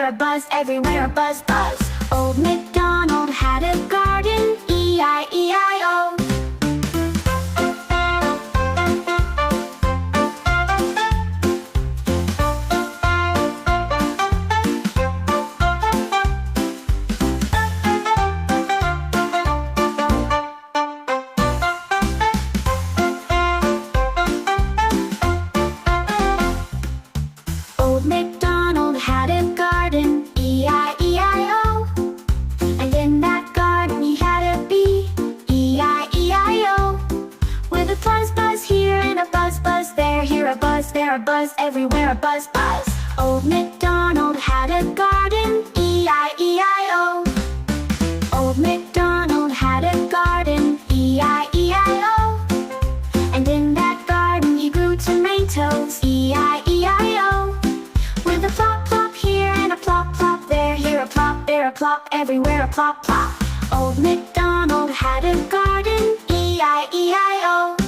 everywhere a buzz, everywhere a buzz, buzz. Old MacDonald had a garden, E-I-E-I-O. Old MacDonald had a garden, E-I-E-I-O. And in that garden he had a bee, E-I-E-I-O. With a buzz buzz here and a buzz buzz there, here a buzz, there a buzz, everywhere a buzz buzz. Old MacDonald had a garden, E-I-E-I-O. Old MacDonald had a garden, E-I-E-I-O. And in that garden he grew tomatoes, E-I-E-I-O. With a plop plop here and a plop plop there, here a plop, there a plop, everywhere a plop plop. Old MacDonald had a garden, E-I-E-I-O.